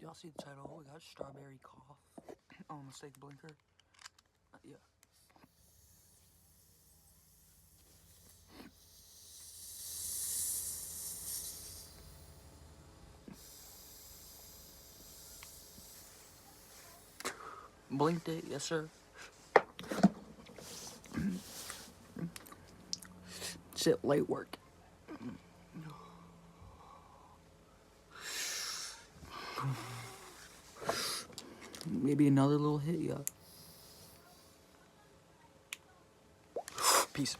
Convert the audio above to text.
y'all see the title? We got Strawberry Cough. Oh, mistake, blinker. Yeah. Blinked it, yes sir. Shit, late work. Maybe another little hit, yeah. Peace.